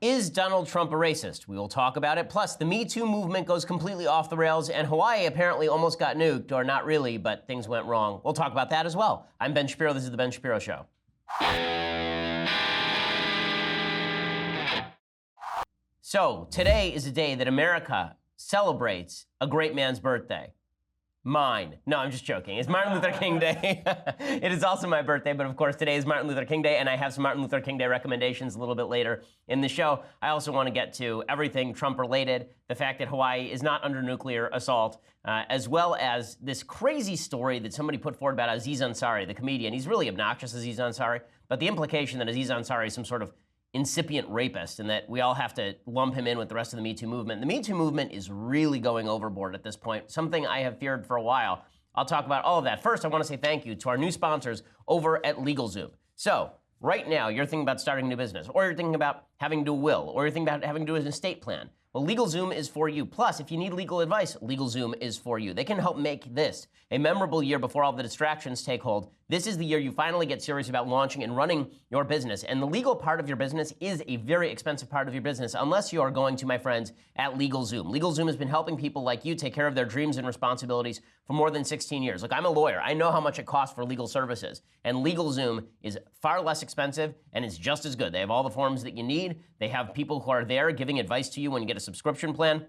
Is Donald Trump a racist? We will talk about it. Plus, the Me2 movement goes completely off the rails, and Hawaii apparently almost got nuked, or not really, but things went wrong. We'll talk about that as well. I'm Ben Shapiro. This is The Ben Shapiro Show. So, today is a day that America celebrates a great man's birthday. Mine. No, I'm just joking. It's Martin Luther King Day. It is also my birthday, but of course today is Martin Luther King Day, and I have some Martin Luther King Day recommendations a little bit later in the show. I also want to get to everything Trump-related, the fact that Hawaii is not under nuclear assault, as well as this crazy story that somebody put forward about Aziz Ansari, the comedian. He's really obnoxious, Aziz Ansari, but the implication that Aziz Ansari is some sort of incipient rapist and that we all have to lump him in with the rest of the Me Too movement. The Me Too movement is really going overboard at this point, something I have feared for a while. I'll talk about all of that. First, I want to say thank you to our new sponsors over at LegalZoom. So, right now, you're thinking about starting a new business, or you're thinking about having to do a will, or you're thinking about having to do an estate plan. Well, LegalZoom is for you. Plus, if you need legal advice, LegalZoom is for you. They can help make this a memorable year before all the distractions take hold. This is the year you finally get serious about launching and running your business. And the legal part of your business is a very expensive part of your business, unless you are going to my friends at LegalZoom. LegalZoom has been helping people like you take care of their dreams and responsibilities for more than 16 years. Look, I'm a lawyer. I know how much it costs for legal services. And LegalZoom is far less expensive, and it's just as good. They have all the forms that you need. They have people who are there giving advice to you when you get a subscription plan.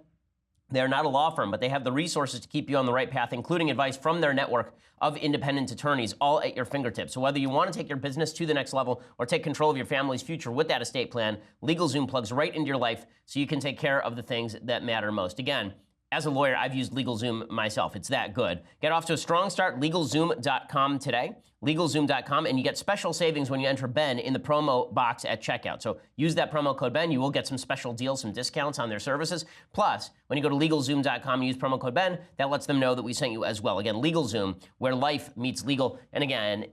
They're not a law firm, but they have the resources to keep you on the right path, including advice from their network of independent attorneys, all at your fingertips. So whether you want to take your business to the next level or take control of your family's future with that estate plan, LegalZoom plugs right into your life so you can take care of the things that matter most. Again, as a lawyer, I've used LegalZoom myself. It's that good. Get off to a strong start, LegalZoom.com today, LegalZoom.com, and you get special savings when you enter Ben in the promo box at checkout. So use that promo code Ben. You will get some special deals, some discounts on their services. Plus, when you go to LegalZoom.com and use promo code Ben, that lets them know that we sent you as well. Again, LegalZoom, where life meets legal. And again,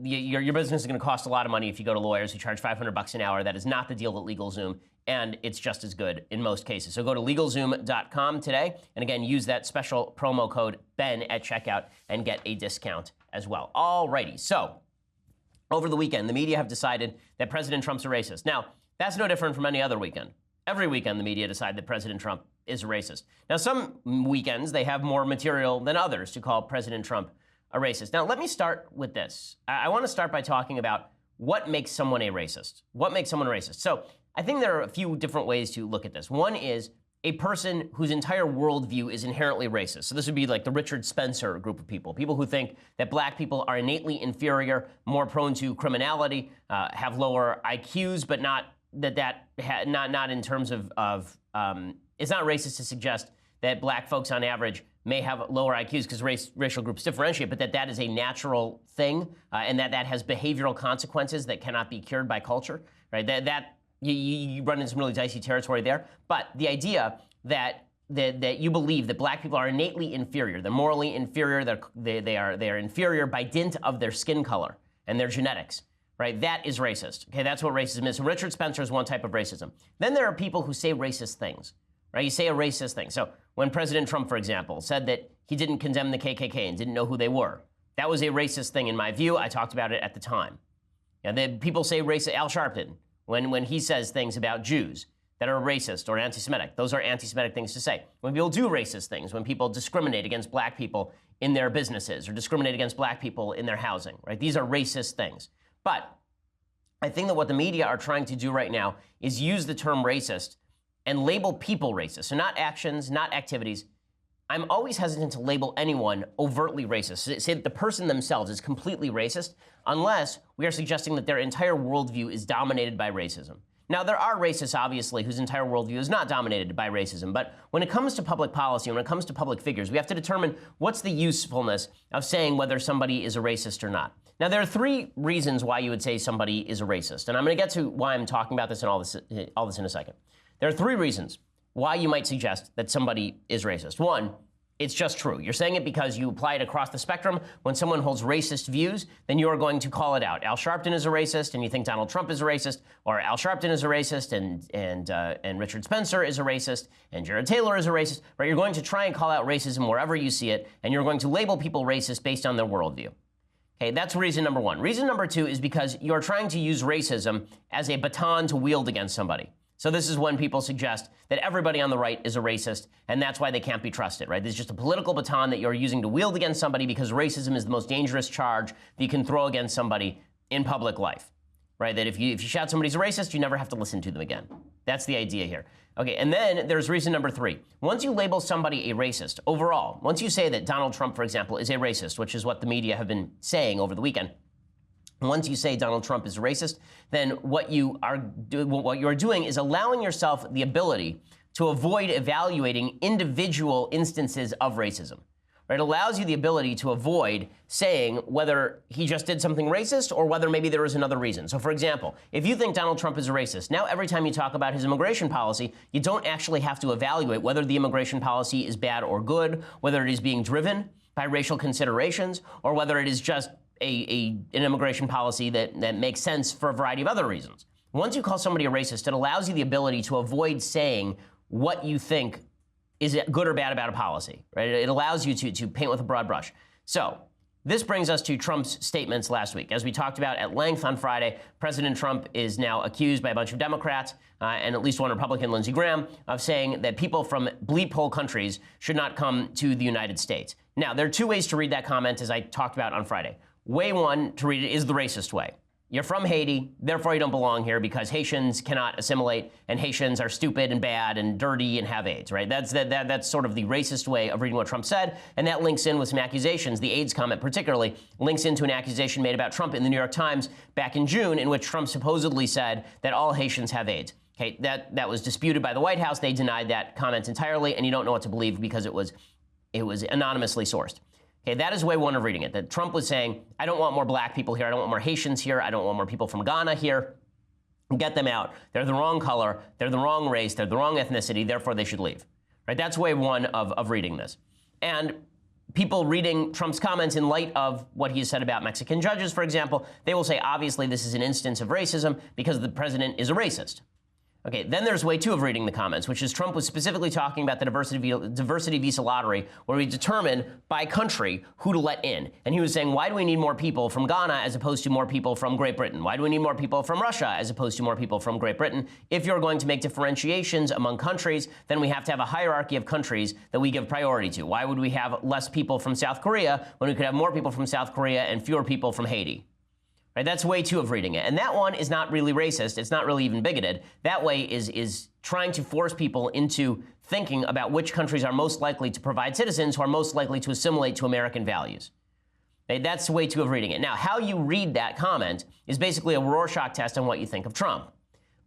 your business is going to cost a lot of money if you go to lawyers who charge $500 an hour. That is not the deal at LegalZoom, and it's just as good in most cases. So go to LegalZoom.com today, and again, use that special promo code Ben at checkout and get a discount as well. Alrighty, so over the weekend, the media have decided that President Trump's a racist. Now, that's no different from any other weekend. Every weekend, the media decide that President Trump is a racist. Now, some weekends, they have more material than others to call President Trump a racist. Now, let me start with this. I want to start by talking about what makes someone a racist. What makes someone a racist? So I think there are a few different ways to look at this. One is a person whose entire worldview is inherently racist. So this would be like the Richard Spencer group of people, people who think that black people are innately inferior, more prone to criminality, have lower IQs, but not not in terms of it's not racist to suggest that black folks on average may have lower IQs because racial groups differentiate, but that is a natural thing, and that has behavioral consequences that cannot be cured by culture, right? You run into some really dicey territory there. But the idea that you believe that black people are innately inferior, they're morally inferior, they are inferior by dint of their skin color and their genetics, right? That is racist. Okay, that's what racism is. So Richard Spencer is one type of racism. Then there are people who say racist things. Right? You say a racist thing. So when President Trump, for example, said that he didn't condemn the KKK and didn't know who they were, that was a racist thing in my view. I talked about it at the time. People say racist. Al Sharpton, when he says things about Jews that are racist or anti-Semitic, those are anti-Semitic things to say. When people do racist things, when people discriminate against black people in their businesses or discriminate against black people in their housing, right? These are racist things. But I think that what the media are trying to do right now is use the term racist and label people racist. So not actions, not activities. I'm always hesitant to label anyone overtly racist. Say that the person themselves is completely racist unless we are suggesting that their entire worldview is dominated by racism. Now, there are racists, obviously, whose entire worldview is not dominated by racism. But when it comes to public policy, when it comes to public figures, we have to determine what's the usefulness of saying whether somebody is a racist or not. Now, there are three reasons why you would say somebody is a racist. And I'm going to get to why I'm talking about this and all this in a second. There are three reasons why you might suggest that somebody is racist. One, it's just true. You're saying it because you apply it across the spectrum. When someone holds racist views, then you are going to call it out. Al Sharpton is a racist, and you think Donald Trump is a racist, or Al Sharpton is a racist, and Richard Spencer is a racist, and Jared Taylor is a racist. Right? You're going to try and call out racism wherever you see it, and you're going to label people racist based on their worldview. Okay, that's reason number one. Reason number two is because you're trying to use racism as a baton to wield against somebody. So this is when people suggest that everybody on the right is a racist, and that's why they can't be trusted, right? This is just a political baton that you're using to wield against somebody because racism is the most dangerous charge that you can throw against somebody in public life, right? That if you shout somebody's a racist, you never have to listen to them again. That's the idea here. Okay, and then there's reason number 3. Once you label somebody a racist, overall, once you say that Donald Trump, for example, is a racist, which is what the media have been saying over the weekend, once you say Donald Trump is racist, then what you are doing is allowing yourself the ability to avoid evaluating individual instances of racism. Right? It allows you the ability to avoid saying whether he just did something racist or whether maybe there is another reason. So, for example, if you think Donald Trump is a racist, now every time you talk about his immigration policy, you don't actually have to evaluate whether the immigration policy is bad or good, whether it is being driven by racial considerations, or whether it is just an immigration policy that makes sense for a variety of other reasons. Once you call somebody a racist, it allows you the ability to avoid saying what you think is good or bad about a policy, right? It allows you to paint with a broad brush. So this brings us to Trump's statements last week. As we talked about at length on Friday, President Trump is now accused by a bunch of Democrats and at least one Republican, Lindsey Graham, of saying that people from bleep hole countries should not come to the United States. Now, there are 2 ways to read that comment, as I talked about on Friday. Way 1 to read it is the racist way. You're from Haiti, therefore you don't belong here because Haitians cannot assimilate and Haitians are stupid and bad and dirty and have AIDS, right? That's sort of the racist way of reading what Trump said, and that links in with some accusations. The AIDS comment particularly links into an accusation made about Trump in the New York Times back in June in which Trump supposedly said that all Haitians have AIDS. Okay, that was disputed by the White House. They denied that comment entirely, and you don't know what to believe because it was anonymously sourced. Okay, that is way 1 of reading it, that Trump was saying, I don't want more black people here, I don't want more Haitians here, I don't want more people from Ghana here. Get them out. They're the wrong color, they're the wrong race, they're the wrong ethnicity, therefore they should leave. Right? That's way 1 of reading this. And people reading Trump's comments in light of what he said about Mexican judges, for example, they will say, obviously this is an instance of racism because the president is a racist. Okay, then there's way 2 of reading the comments, which is Trump was specifically talking about the diversity visa lottery, where we determine by country who to let in. And he was saying, why do we need more people from Ghana as opposed to more people from Great Britain? Why do we need more people from Russia as opposed to more people from Great Britain? If you're going to make differentiations among countries, then we have to have a hierarchy of countries that we give priority to. Why would we have less people from South Korea when we could have more people from South Korea and fewer people from Haiti? Right, that's way 2 of reading it. And that one is not really racist. It's not really even bigoted. That way is trying to force people into thinking about which countries are most likely to provide citizens who are most likely to assimilate to American values. Right, that's way 2 of reading it. Now, how you read that comment is basically a Rorschach test on what you think of Trump.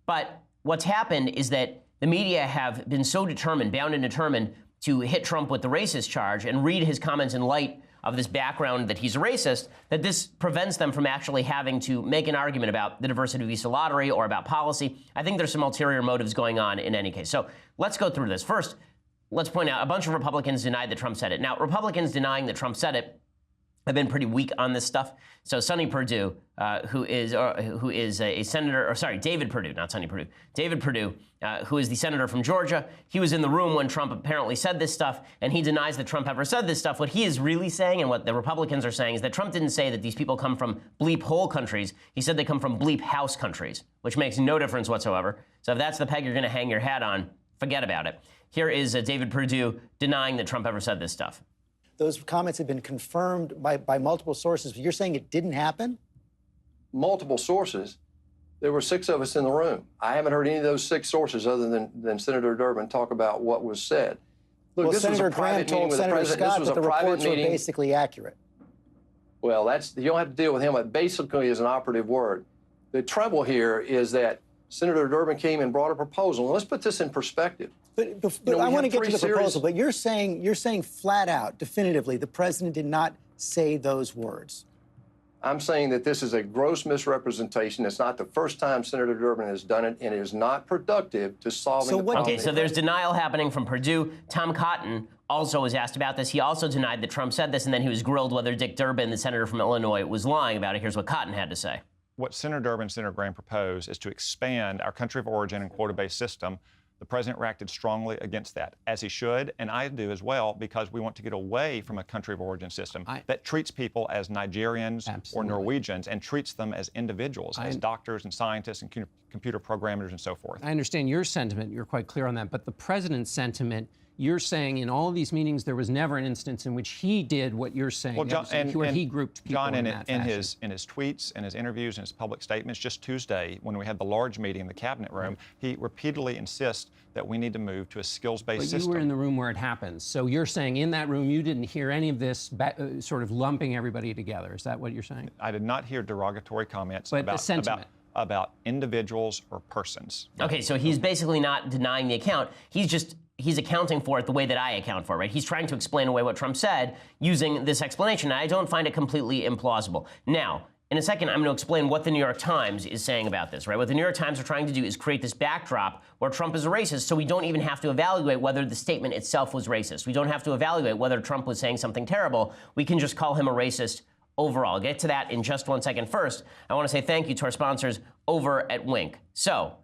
But what's happened is that the media have been so determined, bound and determined, to hit Trump with the racist charge and read his comments in light of this background that he's a racist, that this prevents them from actually having to make an argument about the diversity visa lottery or about policy. I think there's some ulterior motives going on in any case. So let's go through this. First, let's point out a bunch of Republicans denied that Trump said it. Now, Republicans denying that Trump said it have been pretty weak on this stuff. So Sonny Perdue, who is a senator, or sorry, David Perdue, not Sonny Perdue, David Perdue, who is the senator from Georgia. He was in the room when Trump apparently said this stuff, and he denies that Trump ever said this stuff. What he is really saying, and what the Republicans are saying, is that Trump didn't say that these people come from bleep hole countries. He said they come from bleep house countries, which makes no difference whatsoever. So if that's the peg you're going to hang your hat on, forget about it. Here is David Perdue denying that Trump ever said this stuff. Those comments have been confirmed by multiple sources. You're saying it didn't happen? Multiple sources. There were 6 of us in the room. I haven't heard any of those 6 sources other than Senator Durbin talk about what was said. Look, well, this Senator was a Graham told Senator Scott that the reports were basically accurate. Well, you don't have to deal with him. But basically is an operative word. The trouble here is that Senator Durbin came and brought a proposal. And let's put this in perspective. But I want to get to the proposal. But you're saying flat out, definitively, the president did not say those words. I'm saying that this is a gross misrepresentation. It's not the first time Senator Durbin has done it, and it is not productive to solving the problem. Okay, so there's denial happening from Perdue. Tom Cotton also was asked about this. He also denied that Trump said this, and then he was grilled whether Dick Durbin, the senator from Illinois, was lying about it. Here's what Cotton had to say. What Senator Durbin and Senator Graham propose is to expand our country of origin and quota-based system The president reacted strongly against that, as he should, and I do as well, because we want to get away from a country of origin system that treats people as Nigerians or Norwegians and treats them as individuals, as doctors and scientists and computer programmers and so forth. I understand your sentiment. You're quite clear on that. But the president's sentiment, you're saying in all of these meetings, there was never an instance in which he did what you're saying, well, John, where he grouped people John, in that fashion. in his tweets, in his interviews, in his public statements, just Tuesday, when we had the large meeting in the cabinet room, he repeatedly insists that we need to move to a skills-based system. But you were in the room where it happens. So you're saying in that room, you didn't hear any of this sort of lumping everybody together. Is that what you're saying? I did not hear derogatory comments about individuals or persons. Okay, so he's basically not denying the account. He's accounting for it the way that I account for it, right? He's trying to explain away what Trump said using this explanation. I don't find it completely implausible. Now, in a second, I'm going to explain what the New York Times is saying about this, right? What the New York Times are trying to do is create this backdrop where Trump is a racist, so we don't even have to evaluate whether the statement itself was racist. We don't have to evaluate whether Trump was saying something terrible. We can just call him a racist overall. I'll get to that in just 1 second. First, I want to say thank you to our sponsors over at Wink. So,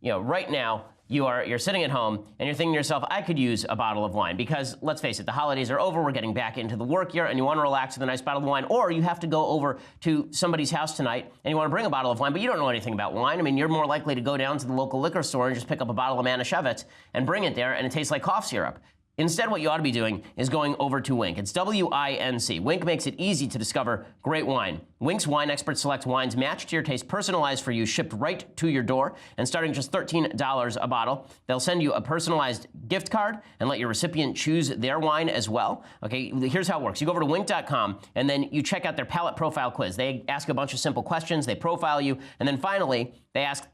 right now, you're sitting at home and you're thinking to yourself, I could use a bottle of wine because, let's face it, the holidays are over, we're getting back into the work year, and you want to relax with a nice bottle of wine, or you have to go over to somebody's house tonight and you want to bring a bottle of wine, but you don't know anything about wine. I mean, you're more likely to go down to the local liquor store and just pick up a bottle of Manischewitz and bring it there, and it tastes like cough syrup. Instead, what you ought to be doing is going over to Wink. It's W-I-N-C. Wink makes it easy to discover great wine. Wink's wine experts select wines matched to your taste, personalized for you, shipped right to your door, and starting just $13 a bottle. They'll send you a personalized gift card and let your recipient choose their wine as well. Okay, here's how it works. You go over to wink.com, and then you check out their palate profile quiz. They ask a bunch of simple questions, they profile you, and then finally, they'll ask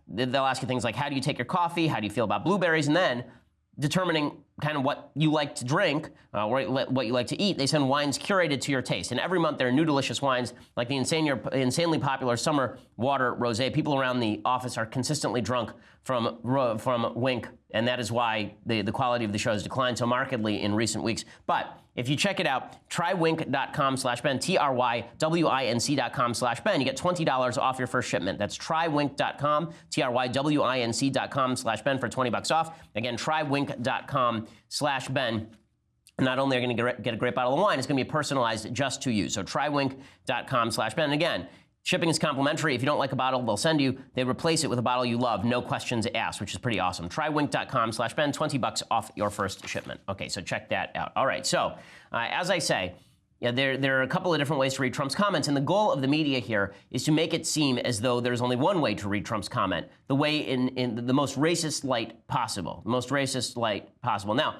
you things like, how do you take your coffee? How do you feel about blueberries? And then, determining kind of what you like to drink, what you like to eat, they send wines curated to your taste. And every month there are new delicious wines like the insanely popular Summer Water Rosé. People around the office are consistently drunk from Wink, and that is why the quality of the show has declined so markedly in recent weeks. But if you check it out, trywink.com/Ben, TRYWINC.com/Ben. You get $20 off your first shipment. That's trywink.com, TRYWINC.com/Ben for $20 off. Again, trywink.com/Ben. Not only are you going to get a great bottle of wine, it's going to be personalized just to you. So trywink.com/Ben. And again, shipping is complimentary. If you don't like a bottle, they replace it with a bottle you love, no questions asked, which is pretty awesome. Trywink.com/Ben, $20 off your first shipment. Okay, so check that out. All right, so as I say, there are a couple of different ways to read Trump's comments, and the goal of the media here is to make it seem as though there's only one way to read Trump's comment, the way in the most racist light possible, Now,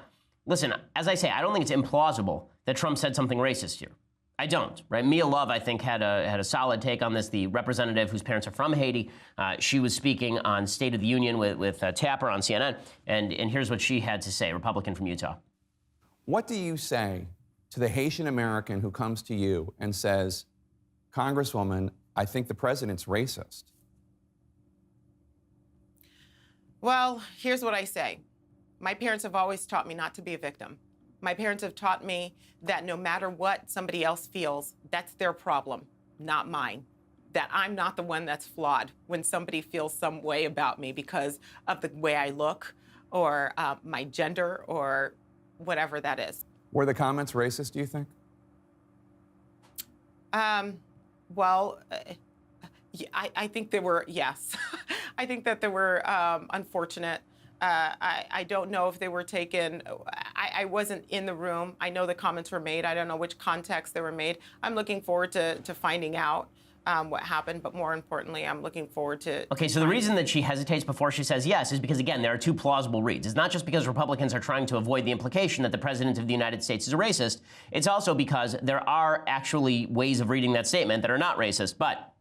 listen, as I say, I don't think it's implausible that Trump said something racist here. I don't, right? Mia Love, I think, had a solid take on this. The representative whose parents are from Haiti, she was speaking on State of the Union with Tapper on CNN, and here's what she had to say, Republican from Utah. What do you say to the Haitian American who comes to you and says, Congresswoman, I think the president's racist? Well, here's what I say. My parents have always taught me not to be a victim. My parents have taught me that no matter what somebody else feels, that's their problem, not mine. That I'm not the one that's flawed when somebody feels some way about me because of the way I look or my gender or whatever that is. Were the comments racist, do you think? Well, I think they were, yes. I think that they were unfortunate. I don't know if they were taken. I wasn't in the room. I know the comments were made. I don't know which context they were made. I'm looking forward to finding out what happened, but more importantly, I'm looking forward to... Okay, so the reason that she hesitates before she says yes is because, again, there are two plausible reads. It's not just because Republicans are trying to avoid the implication that the President of the United States is a racist. It's also because there are actually ways of reading that statement that are not racist, but...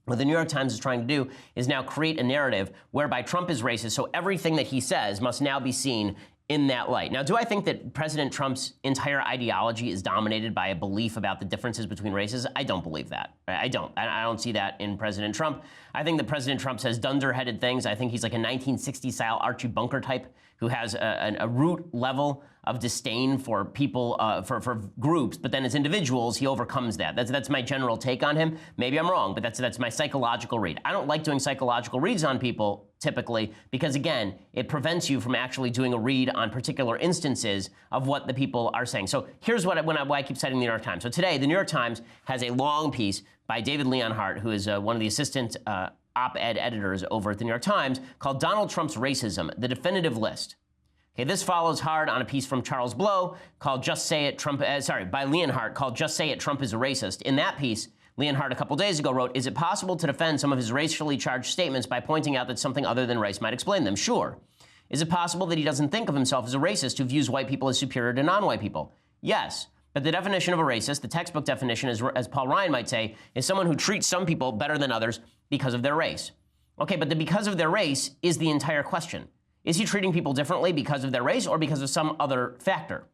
what the New York Times is trying to do is now create a narrative whereby Trump is racist, so everything that he says must now be seen in that light. Now, do I think that President Trump's entire ideology is dominated by a belief about the differences between races? I don't believe that. I don't see that in President Trump. I think that President Trump says dunderheaded things. I think he's like a 1960s-style Archie Bunker type who has a root level of disdain for people, for groups, but then as individuals, he overcomes that. That's my general take on him. Maybe I'm wrong, but that's my psychological read. I don't like doing psychological reads on people typically, because again, it prevents you from actually doing a read on particular instances of what the people are saying. So here's why I keep citing the New York Times. So today, the New York Times has a long piece by David Leonhardt, who is one of the assistant op-ed editors over at the New York Times, called Donald Trump's Racism, the Definitive List. Okay, this follows hard on a piece from Charles Blow called Just Say It, Trump, by Leonhardt called Just Say It, Trump is a Racist. In that piece, Leonhardt a couple days ago wrote, is it possible to defend some of his racially charged statements by pointing out that something other than race might explain them? Sure. Is it possible that he doesn't think of himself as a racist who views white people as superior to non-white people? Yes. But the definition of a racist, the textbook definition, as Paul Ryan might say, is someone who treats some people better than others because of their race. Okay, but the because of their race is the entire question. Is he treating people differently because of their race or because of some other factor?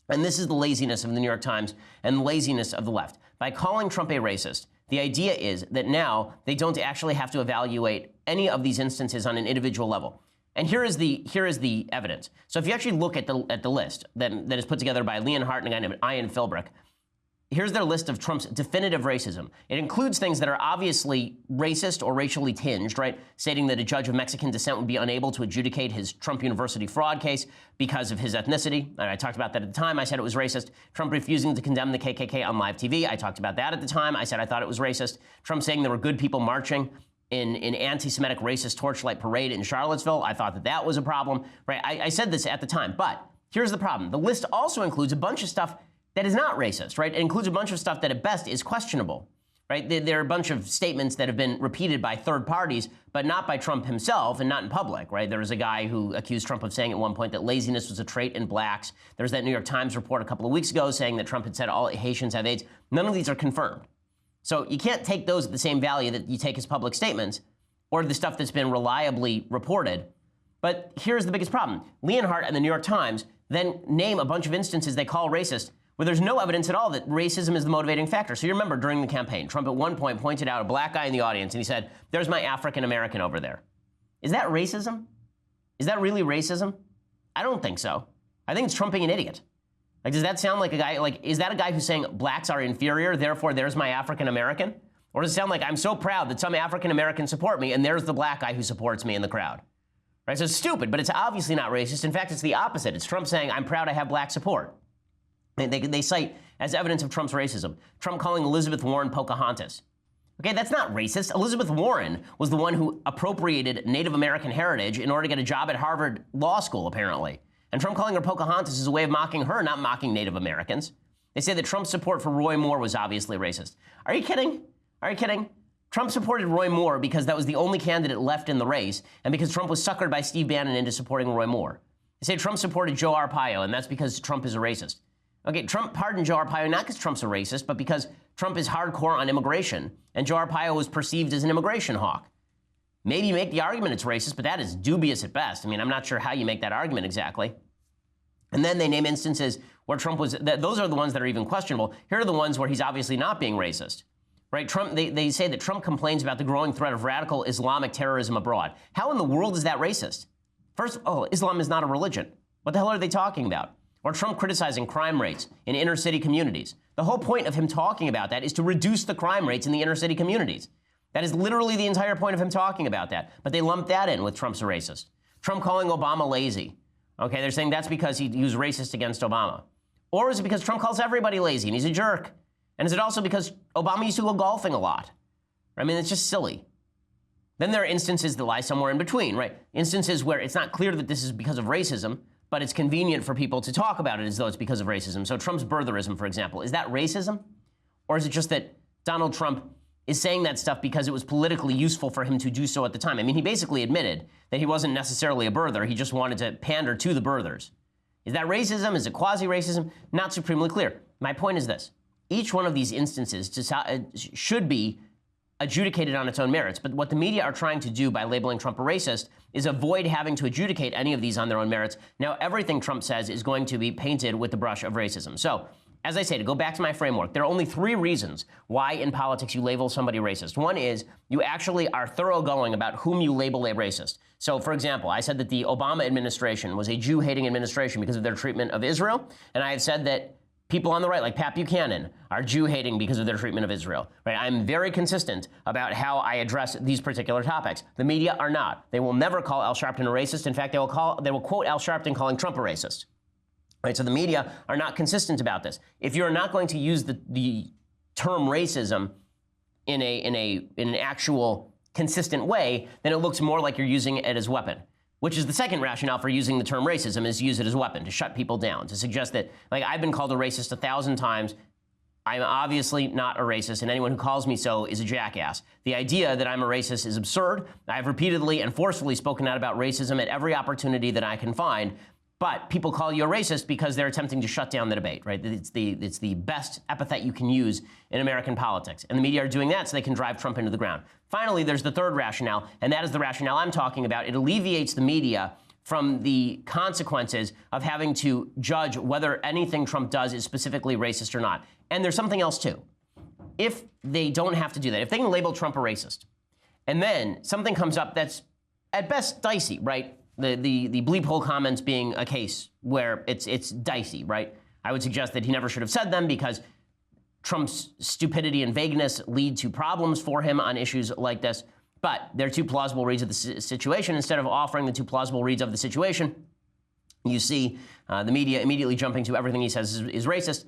And this is the laziness of the New York Times and the laziness of the left. By calling Trump a racist, the idea is that now they don't actually have to evaluate any of these instances on an individual level. And here is the evidence. So if you actually look at the list that is put together by Leonhardt and a guy named Ian Philbrick, here's their list of Trump's definitive racism. It includes things that are obviously racist or racially tinged, right? Stating that a judge of Mexican descent would be unable to adjudicate his Trump University fraud case because of his ethnicity. And I talked about that at the time. I said it was racist. Trump refusing to condemn the KKK on live TV. I talked about that at the time. I said I thought it was racist. Trump saying there were good people marching in anti-Semitic racist torchlight parade in Charlottesville. I thought that was a problem, right? I said this at the time, but here's the problem. The list also includes a bunch of stuff that is not racist, right? It includes a bunch of stuff that at best is questionable, right? There are a bunch of statements that have been repeated by third parties, but not by Trump himself and not in public, right? There was a guy who accused Trump of saying at one point that laziness was a trait in blacks. There was that New York Times report a couple of weeks ago saying that Trump had said all Haitians have AIDS. None of these are confirmed. So you can't take those at the same value that you take his public statements or the stuff that's been reliably reported. But here's the biggest problem. Leonhardt and the New York Times then name a bunch of instances they call racist where there's no evidence at all that racism is the motivating factor. So you remember during the campaign, Trump at one point pointed out a black guy in the audience and he said, there's my African American over there. Is that racism? Is that really racism? I don't think so. I think it's Trump being an idiot. Like, does that sound like a guy, like, is that a guy who's saying blacks are inferior, therefore there's my African American? Or does it sound like I'm so proud that some African Americans support me and there's the black guy who supports me in the crowd? Right, so it's stupid, but it's obviously not racist. In fact, it's the opposite. It's Trump saying, I'm proud I have black support. They cite as evidence of Trump's racism, Trump calling Elizabeth Warren Pocahontas. Okay, that's not racist. Elizabeth Warren was the one who appropriated Native American heritage in order to get a job at Harvard Law School, apparently. And Trump calling her Pocahontas is a way of mocking her, not mocking Native Americans. They say that Trump's support for Roy Moore was obviously racist. Are you kidding? Are you kidding? Trump supported Roy Moore because that was the only candidate left in the race, and because Trump was suckered by Steve Bannon into supporting Roy Moore. They say Trump supported Joe Arpaio, and that's because Trump is a racist. Okay, Trump pardoned Joe Arpaio not because Trump's a racist, but because Trump is hardcore on immigration, and Joe Arpaio was perceived as an immigration hawk. Maybe make the argument it's racist, but that is dubious at best. I mean, I'm not sure how you make that argument exactly. And then they name instances where Trump was, those are the ones that are even questionable. Here are the ones where he's obviously not being racist. Right, Trump, they say that Trump complains about the growing threat of radical Islamic terrorism abroad. How in the world is that racist? First of all, Islam is not a religion. What the hell are they talking about? Or Trump criticizing crime rates in inner city communities. The whole point of him talking about that is to reduce the crime rates in the inner city communities. That is literally the entire point of him talking about that. But they lump that in with Trump's a racist. Trump calling Obama lazy. Okay, they're saying that's because he was racist against Obama. Or is it because Trump calls everybody lazy and he's a jerk? And is it also because Obama used to go golfing a lot? I mean, it's just silly. Then there are instances that lie somewhere in between, right? Instances where it's not clear that this is because of racism, but it's convenient for people to talk about it as though it's because of racism. So Trump's birtherism, for example, is that racism? Or is it just that Donald Trump is saying that stuff because it was politically useful for him to do so at the time? I mean, he basically admitted that he wasn't necessarily a birther. He just wanted to pander to the birthers. Is that racism? Is it quasi-racism? Not supremely clear. My point is this. Each one of these instances should be adjudicated on its own merits. But what the media are trying to do by labeling Trump a racist is avoid having to adjudicate any of these on their own merits. Now, everything Trump says is going to be painted with the brush of racism. So, as I say, to go back to my framework, there are only 3 reasons why in politics you label somebody racist. One is you actually are thoroughgoing about whom you label a racist. So, for example, I said that the Obama administration was a Jew-hating administration because of their treatment of Israel. And I have said that People on the right, like Pat Buchanan, are Jew-hating because of their treatment of Israel. Right? I'm very consistent about how I address these particular topics. The media are not. They will never call Al Sharpton a racist. In fact, they will quote Al Sharpton calling Trump a racist. Right? So the media are not consistent about this. If you're not going to use the term racism in an actual consistent way, then it looks more like you're using it as a weapon. Which is the second rationale for using the term racism, is to use it as a weapon, to shut people down, to suggest that, like, I've been called a racist 1,000 times. I'm obviously not a racist, and anyone who calls me so is a jackass. The idea that I'm a racist is absurd. I've repeatedly and forcefully spoken out about racism at every opportunity that I can find. But people call you a racist because they're attempting to shut down the debate, right? It's the best epithet you can use in American politics. And the media are doing that so they can drive Trump into the ground. Finally, there's the third rationale, and that is the rationale I'm talking about. It alleviates the media from the consequences of having to judge whether anything Trump does is specifically racist or not. And there's something else, too. If they don't have to do that, if they can label Trump a racist, and then something comes up that's at best dicey, right? The bleep hole comments being a case where it's dicey, right? I would suggest that he never should have said them because Trump's stupidity and vagueness lead to problems for him on issues like this. But they're two plausible reads of the situation. Instead of offering the two plausible reads of the situation, you see the media immediately jumping to everything he says is racist.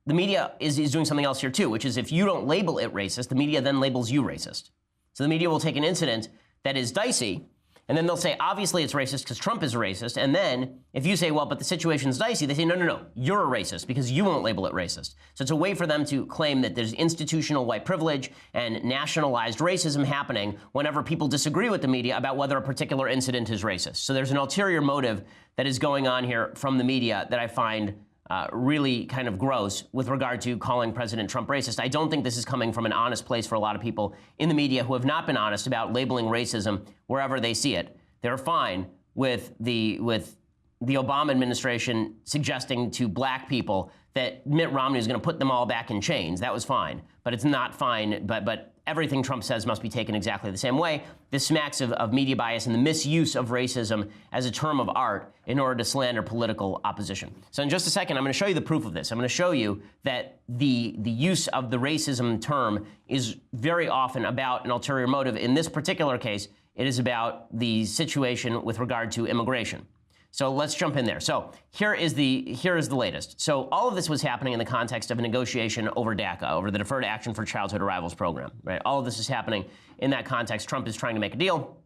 The media is doing something else here too, which is if you don't label it racist, the media then labels you racist. So the media will take an incident that is dicey, and then they'll say, obviously it's racist because Trump is a racist. And then if you say, well, but the situation's dicey, they say, no, you're a racist because you won't label it racist. So it's a way for them to claim that there's institutional white privilege and nationalized racism happening whenever people disagree with the media about whether a particular incident is racist. So there's an ulterior motive that is going on here from the media that I find really kind of gross with regard to calling President Trump racist. I don't think this is coming from an honest place for a lot of people in the media who have not been honest about labeling racism wherever they see it. They're fine with the Obama administration suggesting to black people that Mitt Romney is going to put them all back in chains. That was fine, but it's not fine. But everything Trump says must be taken exactly the same way. This smacks of media bias and the misuse of racism as a term of art in order to slander political opposition. So in just a second, I'm going to show you the proof of this. I'm going to show you that the use of the racism term is very often about an ulterior motive. In this particular case, it is about the situation with regard to immigration. So let's jump in there. So here is the latest. So all of this was happening in the context of a negotiation over DACA, over the Deferred Action for Childhood Arrivals program, right? All of this is happening in that context. Trump is trying to make a deal,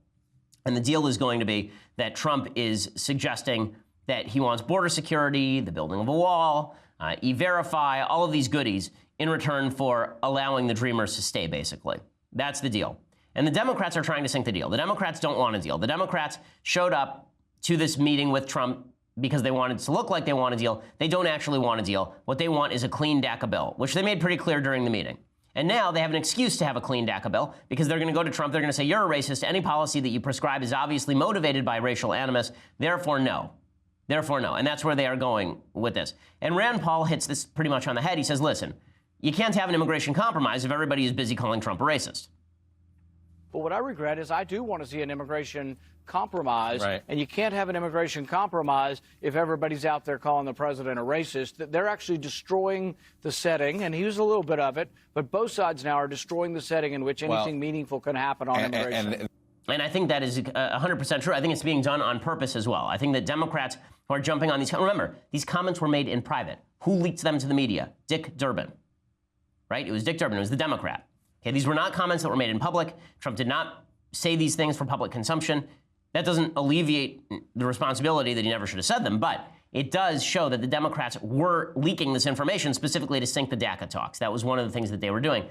and the deal is going to be that Trump is suggesting that he wants border security, the building of a wall, E-Verify, all of these goodies in return for allowing the Dreamers to stay, basically. That's the deal. And the Democrats are trying to sink the deal. The Democrats don't want a deal. The Democrats showed up to this meeting with Trump because they wanted to look like they want a deal. They don't actually want a deal. What they want is a clean DACA bill, which they made pretty clear during the meeting. And now they have an excuse to have a clean DACA bill because they're going to go to Trump. They're going to say, you're a racist. Any policy that you prescribe is obviously motivated by racial animus. Therefore, no. Therefore, no. And that's where they are going with this. And Rand Paul hits this pretty much on the head. He says, listen, you can't have an immigration compromise if everybody is busy calling Trump a racist. But what I regret is I do want to see an immigration compromise, right. And you can't have an immigration compromise if everybody's out there calling the president a racist. They're actually destroying the setting, and he was a little bit of it, but both sides now are destroying the setting in which anything meaningful can happen on immigration. And I think that is 100% true. I think it's being done on purpose as well. I think that Democrats who are jumping on these, remember, these comments were made in private. Who leaked them to the media? Dick Durbin, right? It was Dick Durbin, it was the Democrat. Okay, these were not comments that were made in public. Trump did not say these things for public consumption. That doesn't alleviate the responsibility that he never should have said them, but it does show that the Democrats were leaking this information specifically to sink the DACA talks. That was one of the things that they were doing.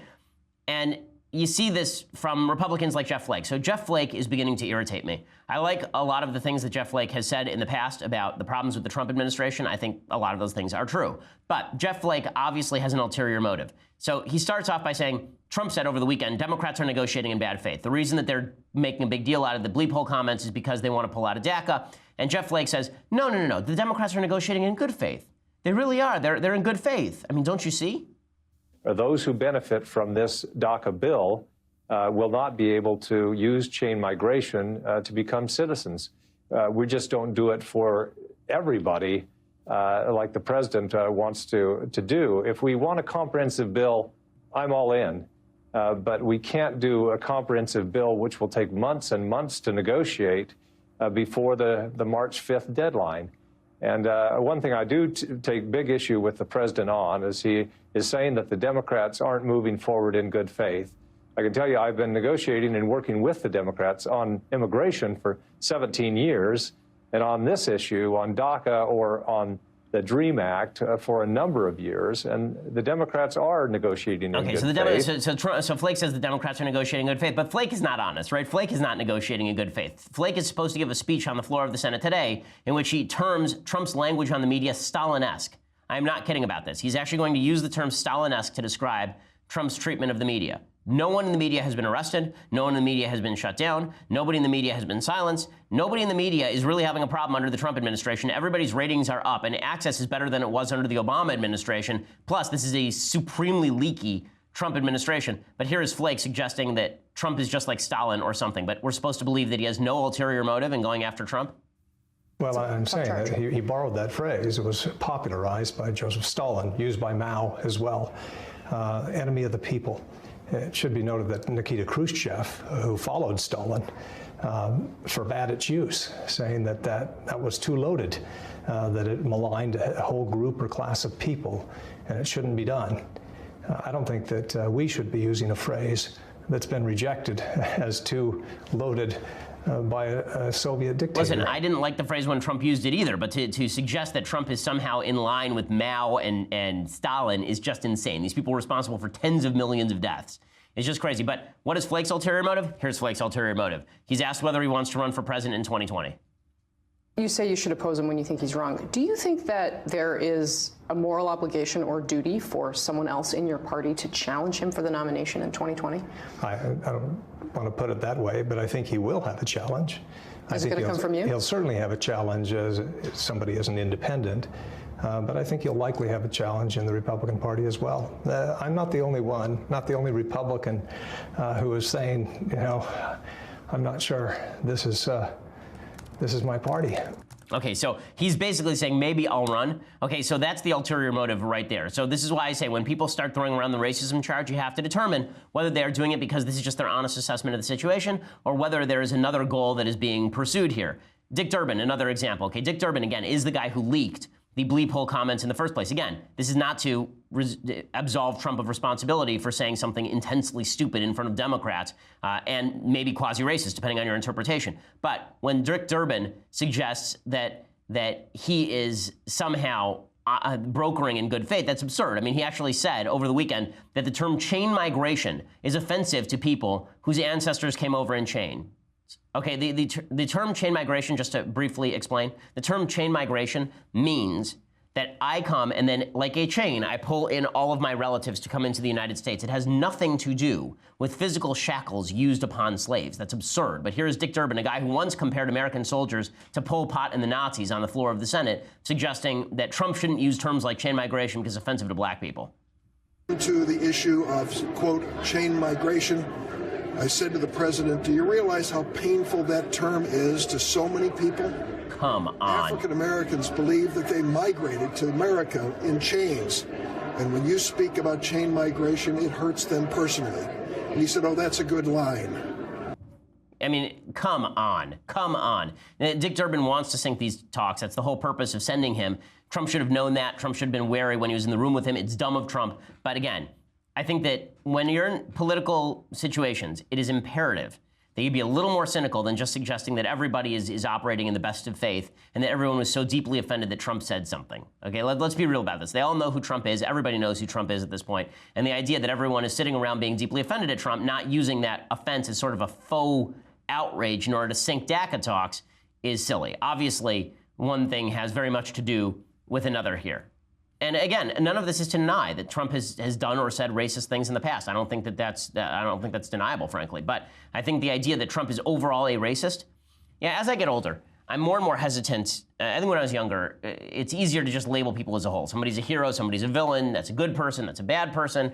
And you see this from Republicans like Jeff Flake. So Jeff Flake is beginning to irritate me. I like a lot of the things that Jeff Flake has said in the past about the problems with the Trump administration. I think a lot of those things are true. But Jeff Flake obviously has an ulterior motive. So he starts off by saying, Trump said over the weekend, Democrats are negotiating in bad faith. The reason that they're making a big deal out of the bleep hole comments is because they want to pull out of DACA. And Jeff Flake says, no. The Democrats are negotiating in good faith. They really are. They're in good faith. I mean, don't you see? Those who benefit from this DACA bill will not be able to use chain migration to become citizens. We just don't do it for everybody like the president wants to do. If we want a comprehensive bill, I'm all in. But we can't do a comprehensive bill which will take months and months to negotiate before the March 5th deadline. And one thing I do take big issue with the president on is he is saying that the Democrats aren't moving forward in good faith. I can tell you I've been negotiating and working with the Democrats on immigration for 17 years, and on this issue, on DACA or on the DREAM Act for a number of years, and the Democrats are negotiating in good faith. So Flake says the Democrats are negotiating in good faith, but Flake is not honest, right? Flake is not negotiating in good faith. Flake is supposed to give a speech on the floor of the Senate today in which he terms Trump's language on the media Stalin-esque. I'm not kidding about this. He's actually going to use the term Stalin-esque to describe Trump's treatment of the media. No one in the media has been arrested. No one in the media has been shut down. Nobody in the media has been silenced. Nobody in the media is really having a problem under the Trump administration. Everybody's ratings are up, and access is better than it was under the Obama administration. Plus, this is a supremely leaky Trump administration. But here is Flake suggesting that Trump is just like Stalin or something. But we're supposed to believe that he has no ulterior motive in going after Trump? Well, I'm saying that he borrowed that phrase. It was popularized by Joseph Stalin, used by Mao as well. Enemy of the people. It should be noted that Nikita Khrushchev, who followed Stalin, forbade its use, saying that was too loaded, that it maligned a whole group or class of people, and it shouldn't be done. I don't think that we should be using a phrase that's been rejected as too loaded by a Soviet dictator. Listen, I didn't like the phrase when Trump used it either, but to suggest that Trump is somehow in line with Mao and Stalin is just insane. These people were responsible for tens of millions of deaths. It's just crazy. But what is Flake's ulterior motive? Here's Flake's ulterior motive. He's asked whether he wants to run for president in 2020. You say you should oppose him when you think he's wrong. Do you think that there is a moral obligation or duty for someone else in your party to challenge him for the nomination in 2020? I don't want to put it that way, but I think he will have a challenge. Is it going to come from you? He'll certainly have a challenge as somebody as an independent, but I think he'll likely have a challenge in the Republican Party as well. I'm not the only one, not the only Republican who is saying, you know, I'm not sure this is my party. Okay, so he's basically saying, maybe I'll run. Okay, so that's the ulterior motive right there. So this is why I say when people start throwing around the racism charge, you have to determine whether they're doing it because this is just their honest assessment of the situation or whether there is another goal that is being pursued here. Dick Durbin, another example. Okay, Dick Durbin, again, is the guy who leaked the bleep hole comments in the first place. Again, this is not to absolve Trump of responsibility for saying something intensely stupid in front of Democrats and maybe quasi-racist, depending on your interpretation. But when Dick Durbin suggests that he is somehow brokering in good faith, that's absurd. I mean, he actually said over the weekend that the term chain migration is offensive to people whose ancestors came over in chain. Okay, the term chain migration, just to briefly explain, the term chain migration means that I come and then, like a chain, I pull in all of my relatives to come into the United States. It has nothing to do with physical shackles used upon slaves. That's absurd. But here's Dick Durbin, a guy who once compared American soldiers to Pol Pot and the Nazis on the floor of the Senate, suggesting that Trump shouldn't use terms like chain migration because it's offensive to black people. To the issue of, quote, chain migration, I said to the president, do you realize how painful that term is to so many people? Come on. African Americans believe that they migrated to America in chains. And when you speak about chain migration, it hurts them personally. And he said, oh, that's a good line. I mean, come on. Come on. Dick Durbin wants to sink these talks. That's the whole purpose of sending him. Trump should have known that. Trump should have been wary when he was in the room with him. It's dumb of Trump. But again, I think that when you're in political situations, it is imperative that you be a little more cynical than just suggesting that everybody is operating in the best of faith and that everyone was so deeply offended that Trump said something. Okay, let's be real about this. They all know who Trump is. Everybody knows who Trump is at this point. And the idea that everyone is sitting around being deeply offended at Trump, not using that offense as sort of a faux outrage in order to sink DACA talks is silly. Obviously, one thing has very much to do with another here. And again, none of this is to deny that Trump has done or said racist things in the past. I don't think that's deniable, frankly. But I think the idea that Trump is overall a racist, as I get older, I'm more and more hesitant. I think when I was younger, it's easier to just label people as a whole. Somebody's a hero, somebody's a villain, that's a good person, that's a bad person.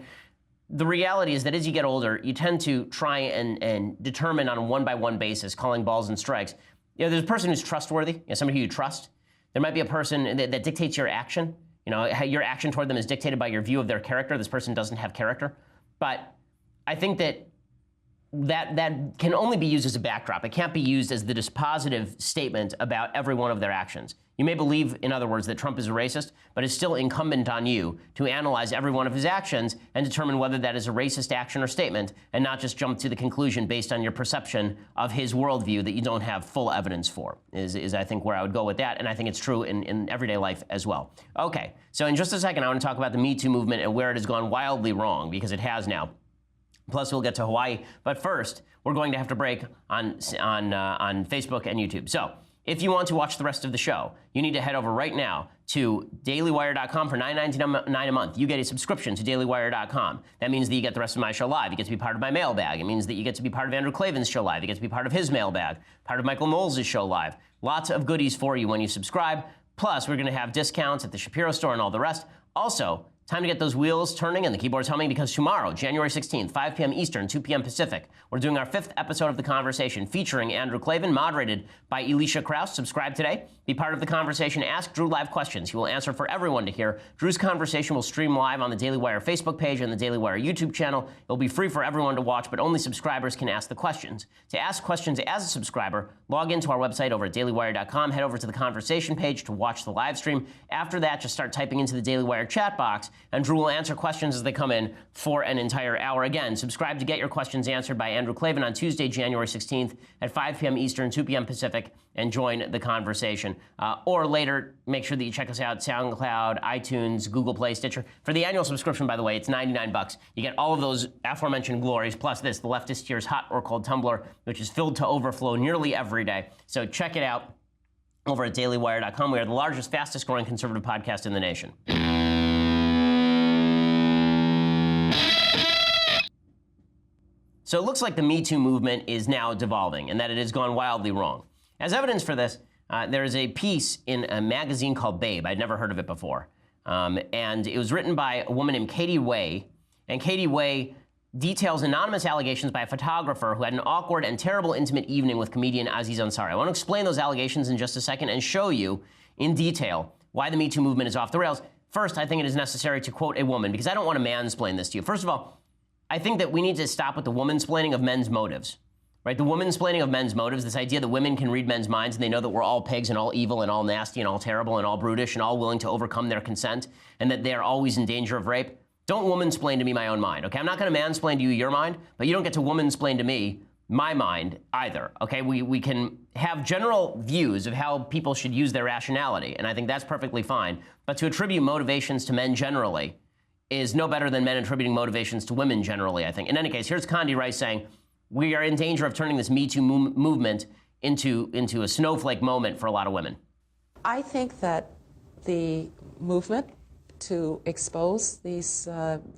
The reality is that as you get older, you tend to try and determine on a one-by-one basis, calling balls and strikes. There's a person who's trustworthy, somebody who you trust. There might be a person that dictates your action. You know, your action toward them is dictated by your view of their character. This person doesn't have character. But I think that can only be used as a backdrop. It can't be used as the dispositive statement about every one of their actions. You may believe, in other words, that Trump is a racist, but it's still incumbent on you to analyze every one of his actions and determine whether that is a racist action or statement, and not just jump to the conclusion based on your perception of his worldview that you don't have full evidence for, is I think where I would go with that, and I think it's true in everyday life as well. Okay, so in just a second, I want to talk about the Me2 movement and where it has gone wildly wrong, because it has now. Plus, we'll get to Hawaii. But first, we're going to have to break on Facebook and YouTube. So if you want to watch the rest of the show, you need to head over right now to dailywire.com for $9.99 a month. You get a subscription to dailywire.com. That means that you get the rest of my show live. You get to be part of my mailbag. It means that you get to be part of Andrew Klavan's show live. You get to be part of his mailbag, part of Michael Knowles' show live. Lots of goodies for you when you subscribe. Plus, we're going to have discounts at the Shapiro store and all the rest. Also, time to get those wheels turning and the keyboards humming, because tomorrow, January 16th, 5 p.m. Eastern, 2 p.m. Pacific, we're doing our 5th episode of The Conversation featuring Andrew Klavan, moderated by Elisha Krauss. Subscribe today. Be part of the conversation. Ask Drew live questions. He will answer for everyone to hear. Drew's conversation will stream live on the Daily Wire Facebook page and the Daily Wire YouTube channel. It'll be free for everyone to watch, but only subscribers can ask the questions. To ask questions as a subscriber, log into our website over at dailywire.com. Head over to the conversation page to watch the live stream. After that, just start typing into the Daily Wire chat box, and Drew will answer questions as they come in for an entire hour. Again, subscribe to get your questions answered by Andrew Klavan on Tuesday, January 16th at 5 p.m. Eastern, 2 p.m. Pacific, and join the conversation. Or later, make sure that you check us out, SoundCloud, iTunes, Google Play, Stitcher. For the annual subscription, by the way, it's $99. You get all of those aforementioned glories, plus this, the Leftist Tears Hot or Cold Tumbler, which is filled to overflow nearly every day. So check it out over at dailywire.com. We are the largest, fastest growing conservative podcast in the nation. So it looks like the Me Too movement is now devolving and that it has gone wildly wrong. As evidence for this, there is a piece in a magazine called Babe. I'd never heard of it before. And it was written by a woman named Katie Way. And Katie Way details anonymous allegations by a photographer who had an awkward and terrible intimate evening with comedian Aziz Ansari. I want to explain those allegations in just a second and show you in detail why the Me Too movement is off the rails. First, I think it is necessary to quote a woman, because I don't want to mansplain this to you. First of all, I think that we need to stop with the womansplaining of men's motives, right? The womansplaining of men's motives, this idea that women can read men's minds and they know that we're all pigs and all evil and all nasty and all terrible and all brutish and all willing to overcome their consent and that they are always in danger of rape. Don't womansplain to me my own mind, okay? I'm not going to mansplain to you your mind, but you don't get to womansplain to me my mind either, okay? We can have general views of how people should use their rationality, and I think that's perfectly fine. But to attribute motivations to men generally is no better than men attributing motivations to women generally, I think. In any case, here's Condi Rice saying, we are in danger of turning this Me Too movement into a snowflake moment for a lot of women. I think that the movement to expose these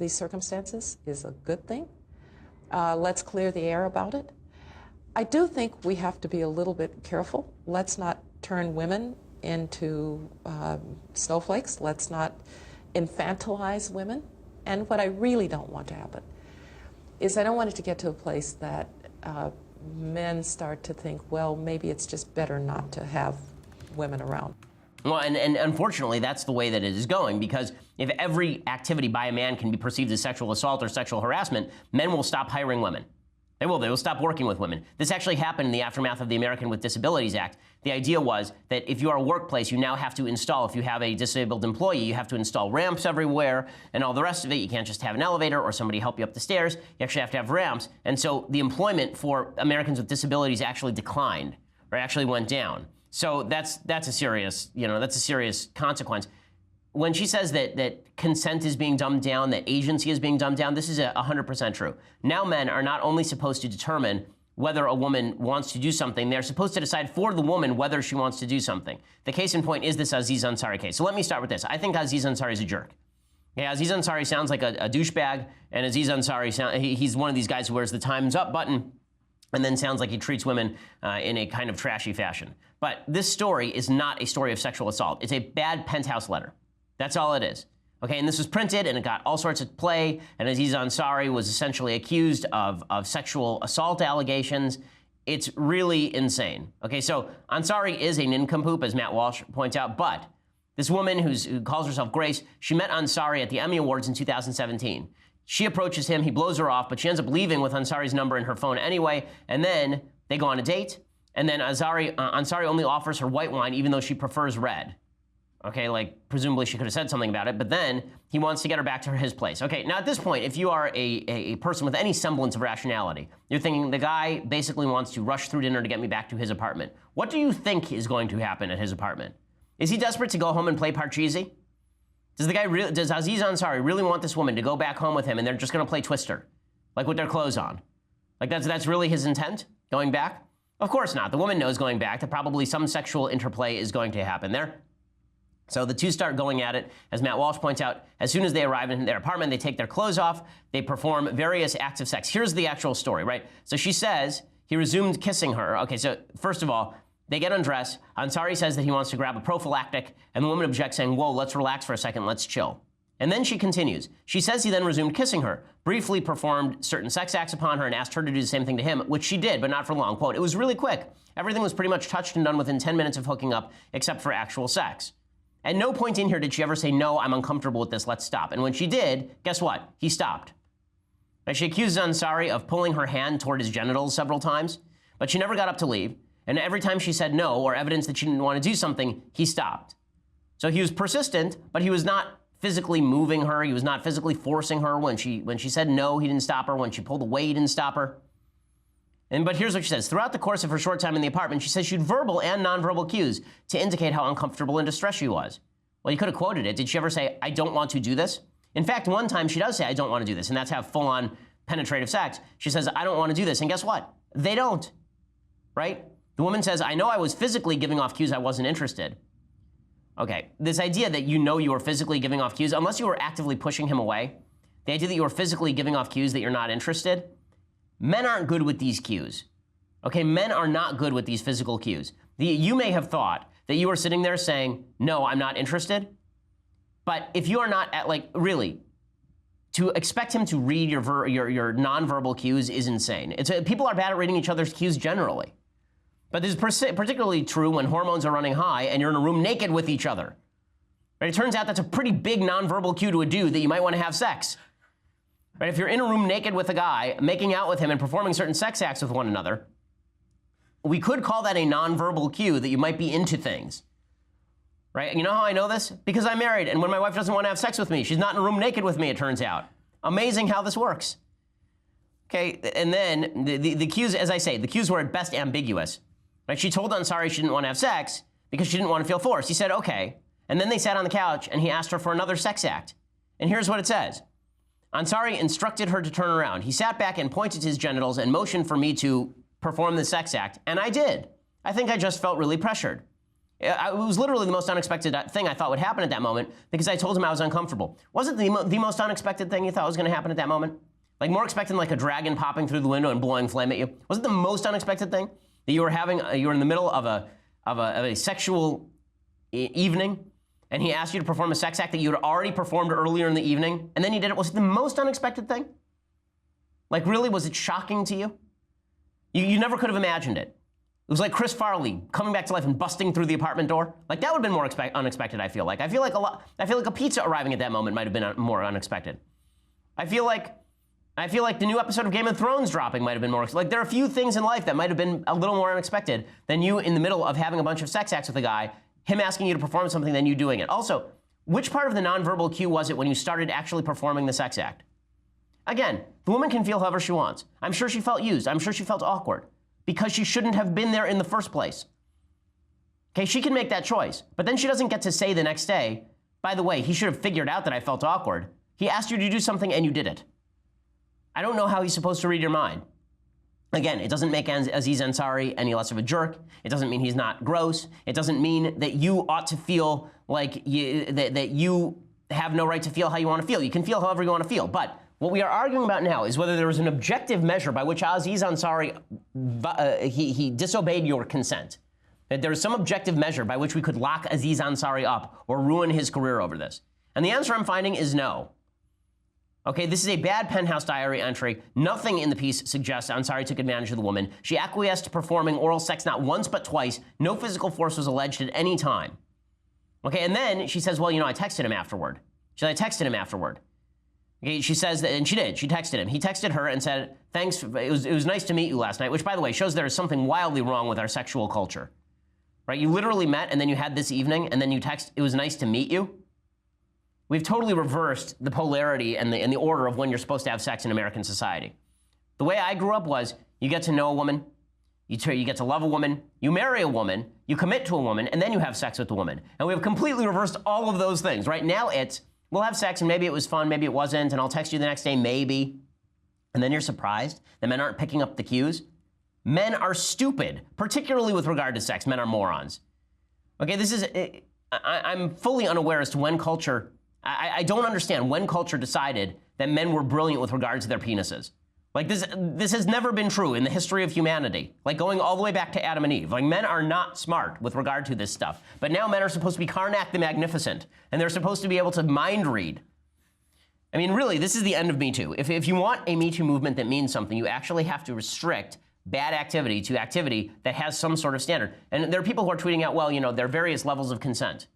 circumstances is a good thing. Let's clear the air about it. I do think we have to be a little bit careful. Let's not turn women into snowflakes. Let's not infantilize women. And what I really don't want to happen is I don't want it to get to a place that men start to think, well, maybe it's just better not to have women around. Well, and unfortunately, that's the way that it is going, because if every activity by a man can be perceived as sexual assault or sexual harassment, men will stop hiring women. They will stop working with women. This actually happened in the aftermath of the American with Disabilities Act. The idea was that if you are a workplace, you now have to install, if you have a disabled employee, you have to install ramps everywhere and all the rest of it. You can't just have an elevator or somebody help you up the stairs. You actually have to have ramps. And so the employment for Americans with disabilities actually declined, or actually went down. So that's a serious, that's a serious consequence. When she says that consent is being dumbed down, that agency is being dumbed down, this is 100% true. Now men are not only supposed to determine whether a woman wants to do something, they're supposed to decide for the woman whether she wants to do something. The case in point is this Aziz Ansari case. So let me start with this. I think Aziz Ansari is a jerk. Yeah, Aziz Ansari sounds like a douchebag, and Aziz Ansari, he's one of these guys who wears the time's up button and then sounds like he treats women in a kind of trashy fashion. But this story is not a story of sexual assault. It's a bad penthouse letter. That's all it is. Okay, and this was printed, and it got all sorts of play, and Aziz Ansari was essentially accused of sexual assault allegations. it's really insane. Okay, so Ansari is a nincompoop, as Matt Walsh points out, but this woman who calls herself Grace, she met Ansari at the Emmy Awards in 2017. She approaches him, he blows her off, but she ends up leaving with Ansari's number in her phone anyway, and then they go on a date, and then Ansari only offers her white wine even though she prefers red. Okay, like presumably she could have said something about it, but then he wants to get her back to his place. Okay, now at this point, if you are a person with any semblance of rationality, you're thinking the guy basically wants to rush through dinner to get me back to his apartment. What do you think is going to happen at his apartment? Is he desperate to go home and play Parcheesi? Does Aziz Ansari really want this woman to go back home with him and they're just going to play Twister, like with their clothes on? Like that's really his intent, going back? Of course not. The woman knows going back that probably some sexual interplay is going to happen there. So the two start going at it. As Matt Walsh points out, as soon as they arrive in their apartment, they take their clothes off. They perform various acts of sex. Here's the actual story, right? So she says he resumed kissing her. Okay, so first of all, they get undressed. Ansari says that he wants to grab a prophylactic, and the woman objects, saying, whoa, let's relax for a second, let's chill. And then she continues. She says he then resumed kissing her, briefly performed certain sex acts upon her, and asked her to do the same thing to him, which she did, but not for long. Quote, it was really quick. Everything was pretty much touched and done within 10 minutes of hooking up, except for actual sex. At no point in here did she ever say, no, I'm uncomfortable with this, let's stop. And when she did, guess what? He stopped. Now, she accuses Ansari of pulling her hand toward his genitals several times, but she never got up to leave. And every time she said no, or evidence that she didn't want to do something, he stopped. So he was persistent, but he was not physically moving her. He was not physically forcing her. When she said no, he didn't stop her. When she pulled away, he didn't stop her. But here's what she says. Throughout the course of her short time in the apartment, she says she had verbal and nonverbal cues to indicate how uncomfortable and distressed she was. Well, you could have quoted it. Did she ever say, I don't want to do this? In fact, one time she does say, I don't want to do this, and that's have full-on penetrative sex. She says, I don't want to do this, and guess what? They don't, right? The woman says, I know I was physically giving off cues I wasn't interested. Okay, this idea that you know you were physically giving off cues, unless you were actively pushing him away, the idea that you were physically giving off cues that you're not interested, men aren't good with these cues. Okay, men are not good with these physical cues. You may have thought that you were sitting there saying, no, I'm not interested. But if you are not, really, to expect him to read your nonverbal cues is insane. People are bad at reading each other's cues generally. But this is particularly true when hormones are running high and you're in a room naked with each other. Right? It turns out that's a pretty big nonverbal cue to a dude that you might want to have sex. Right? If you're in a room naked with a guy, making out with him and performing certain sex acts with one another, we could call that a nonverbal cue that you might be into things. Right? You know how I know this? Because I'm married, and when my wife doesn't want to have sex with me, she's not in a room naked with me, it turns out. Amazing how this works. Okay, and then the cues, as I say, the cues were at best ambiguous. Right? She told Ansari she didn't want to have sex because she didn't want to feel forced. He said, okay. And then they sat on the couch, and he asked her for another sex act. And here's what it says. Ansari instructed her to turn around. He sat back and pointed to his genitals and motioned for me to perform the sex act, and I did. I think I just felt really pressured. It was literally the most unexpected thing I thought would happen at that moment because I told him I was uncomfortable. Wasn't the most unexpected thing you thought was going to happen at that moment? Like more expected like a dragon popping through the window and blowing flame at you? Was it the most unexpected thing that you were in the middle of a sexual evening and he asked you to perform a sex act that you had already performed earlier in the evening and then you did it? Was it the most unexpected thing? Like really, was it shocking to you? You never could have imagined it. It was like Chris Farley coming back to life and busting through the apartment door. Like that would have been more unexpected, I feel like. I feel like a pizza arriving at that moment might have been more unexpected. I feel like the new episode of Game of Thrones dropping might have been more, like there are a few things in life that might have been a little more unexpected than you in the middle of having a bunch of sex acts with a guy, him asking you to perform something, then you doing it. Also, which part of the nonverbal cue was it when you started actually performing the sex act? Again, the woman can feel however she wants. I'm sure she felt used. I'm sure she felt awkward because she shouldn't have been there in the first place. Okay, she can make that choice, but then she doesn't get to say the next day, by the way, he should have figured out that I felt awkward. He asked you to do something and you did it. I don't know how he's supposed to read your mind. Again, it doesn't make Aziz Ansari any less of a jerk. It doesn't mean he's not gross. It doesn't mean that you ought to feel like that you have no right to feel how you want to feel. You can feel however you want to feel, but what we are arguing about now is whether there was an objective measure by which Aziz Ansari, he disobeyed your consent. That there is some objective measure by which we could lock Aziz Ansari up or ruin his career over this. And the answer I'm finding is no. Okay, this is a bad penthouse diary entry. Nothing in the piece suggests Ansari took advantage of the woman. She acquiesced to performing oral sex not once but twice. No physical force was alleged at any time. Okay, and then she says, well, you know, I texted him afterward. She said, I texted him afterward. Okay, she says that, and she did. She texted him. He texted her and said, thanks, it was nice to meet you last night, which, by the way, shows there is something wildly wrong with our sexual culture. Right? You literally met, and then you had this evening, and then you text, it was nice to meet you. We've totally reversed the polarity and the order of when you're supposed to have sex in American society. The way I grew up was, you get to know a woman, you get to love a woman, you marry a woman, you commit to a woman, and then you have sex with the woman. And we've completely reversed all of those things. Right now it's, we'll have sex and maybe it was fun, maybe it wasn't, and I'll text you the next day, maybe. And then you're surprised that men aren't picking up the cues. Men are stupid, particularly with regard to sex. Men are morons. Okay, this is, I'm fully unaware as to when culture, I don't understand when culture decided that men were brilliant with regard to their penises. Like this has never been true in the history of humanity. Like going all the way back to Adam and Eve. Like men are not smart with regard to this stuff. But now men are supposed to be Karnak the Magnificent. And they're supposed to be able to mind read. I mean, really, this is the end of Me Too. If you want a Me Too movement that means something, you actually have to restrict bad activity to activity that has some sort of standard. And there are people who are tweeting out, well, you know, there are various levels of consent.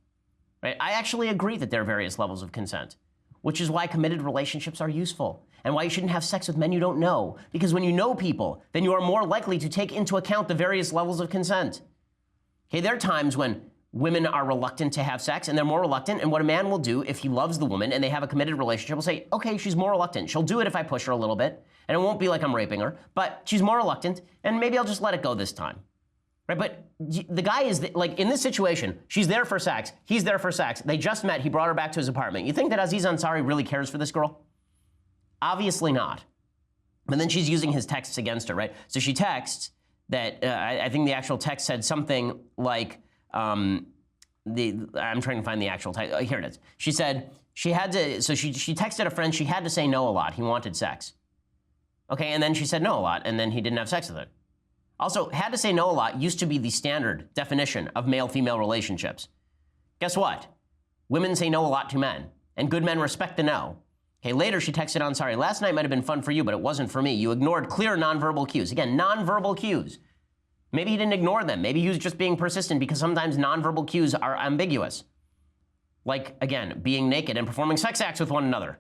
Right? I actually agree that there are various levels of consent, which is why committed relationships are useful and why you shouldn't have sex with men you don't know. Because when you know people, then you are more likely to take into account the various levels of consent. Okay, there are times when women are reluctant to have sex and they're more reluctant, and what a man will do if he loves the woman and they have a committed relationship will say, okay, she's more reluctant. She'll do it if I push her a little bit, and it won't be like I'm raping her, but she's more reluctant, and maybe I'll just let it go this time. Right? But the guy is, like, in this situation, she's there for sex, he's there for sex, they just met, he brought her back to his apartment. You think that Aziz Ansari really cares for this girl? Obviously not. But then she's using his texts against her, right? So she texts that, I think the actual text said something like, I'm trying to find the actual text, here it is. She said, she texted a friend, she had to say no a lot, he wanted sex. Okay, and then she said no a lot, and then he didn't have sex with her. Also, had to say no a lot used to be the standard definition of male-female relationships. Guess what? Women say no a lot to men, and good men respect the no. Okay, later she texted Ansari, last night might have been fun for you, but it wasn't for me. You ignored clear nonverbal cues. Again, nonverbal cues. Maybe he didn't ignore them. Maybe he was just being persistent because sometimes nonverbal cues are ambiguous. Like, again, being naked and performing sex acts with one another.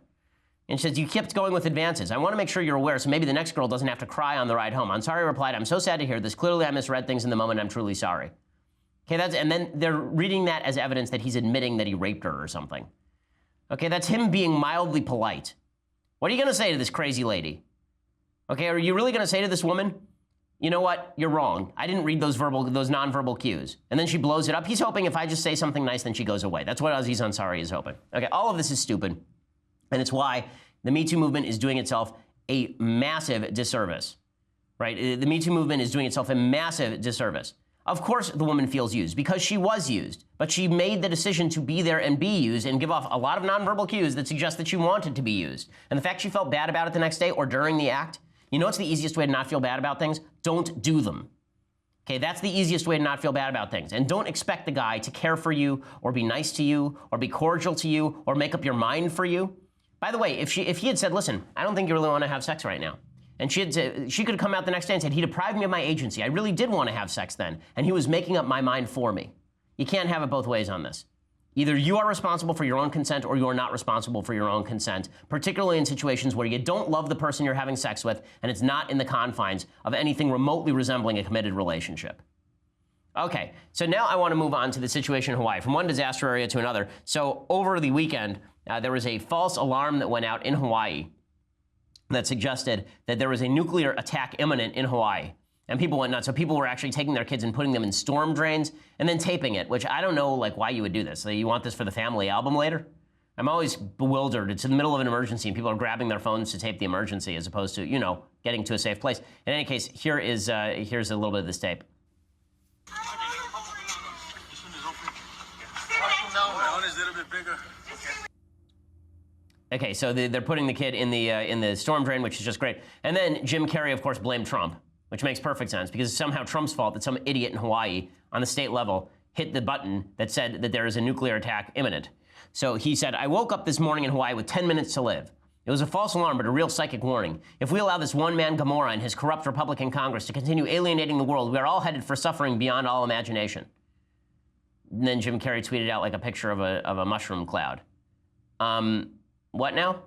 And she says, you kept going with advances. I want to make sure you're aware so maybe the next girl doesn't have to cry on the ride home. Ansari replied, I'm so sad to hear this. Clearly I misread things in the moment. I'm truly sorry. Okay, and then they're reading that as evidence that he's admitting that he raped her or something. Okay, that's him being mildly polite. What are you going to say to this crazy lady? Okay, are you really going to say to this woman, you know what, you're wrong. I didn't read those nonverbal cues. And then she blows it up. He's hoping if I just say something nice, then she goes away. That's what Aziz Ansari is hoping. Okay, all of this is stupid. And it's why the Me Too movement is doing itself a massive disservice, right? The Me Too movement is doing itself a massive disservice. Of course the woman feels used because she was used, but she made the decision to be there and be used and give off a lot of nonverbal cues that suggest that she wanted to be used. And the fact she felt bad about it the next day or during the act, you know what's the easiest way to not feel bad about things? Don't do them. Okay, that's the easiest way to not feel bad about things. And don't expect the guy to care for you or be nice to you or be cordial to you or make up your mind for you. By the way, if he had said, listen, I don't think you really want to have sex right now. And she could have come out the next day and said, he deprived me of my agency. I really did want to have sex then. And he was making up my mind for me. You can't have it both ways on this. Either you are responsible for your own consent or you are not responsible for your own consent, particularly in situations where you don't love the person you're having sex with and it's not in the confines of anything remotely resembling a committed relationship. Okay, so now I want to move on to the situation in Hawaii, from one disaster area to another. So over the weekend, there was a false alarm that went out in Hawaii that suggested that there was a nuclear attack imminent in Hawaii. And people went nuts. So people were actually taking their kids and putting them in storm drains and then taping it, which I don't know like why you would do this. So you want this for the family album later? I'm always bewildered. It's in the middle of an emergency and people are grabbing their phones to tape the emergency as opposed to, you know, getting to a safe place. In any case, here's a little bit of this tape. Okay, so they're putting the kid in the storm drain, which is just great. And then Jim Carrey, of course, blamed Trump, which makes perfect sense because it's somehow Trump's fault that some idiot in Hawaii on the state level hit the button that said that there is a nuclear attack imminent. So he said, I woke up this morning in Hawaii with 10 minutes to live. It was a false alarm, but a real psychic warning. If we allow this one-man Gomorrah and his corrupt Republican Congress to continue alienating the world, we are all headed for suffering beyond all imagination. And then Jim Carrey tweeted out like a picture of a mushroom cloud. What now?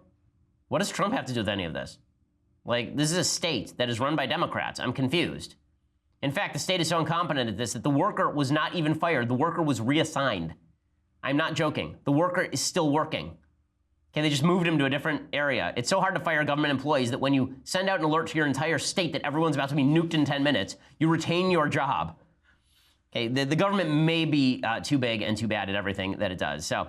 What does Trump have to do with any of this? Like, this is a state that is run by Democrats. I'm confused. In fact, the state is so incompetent at this that the worker was not even fired. The worker was reassigned. I'm not joking. The worker is still working. Okay, they just moved him to a different area. It's so hard to fire government employees that when you send out an alert to your entire state that everyone's about to be nuked in 10 minutes, you retain your job. Okay, the government may be too big and too bad at everything that it does. So,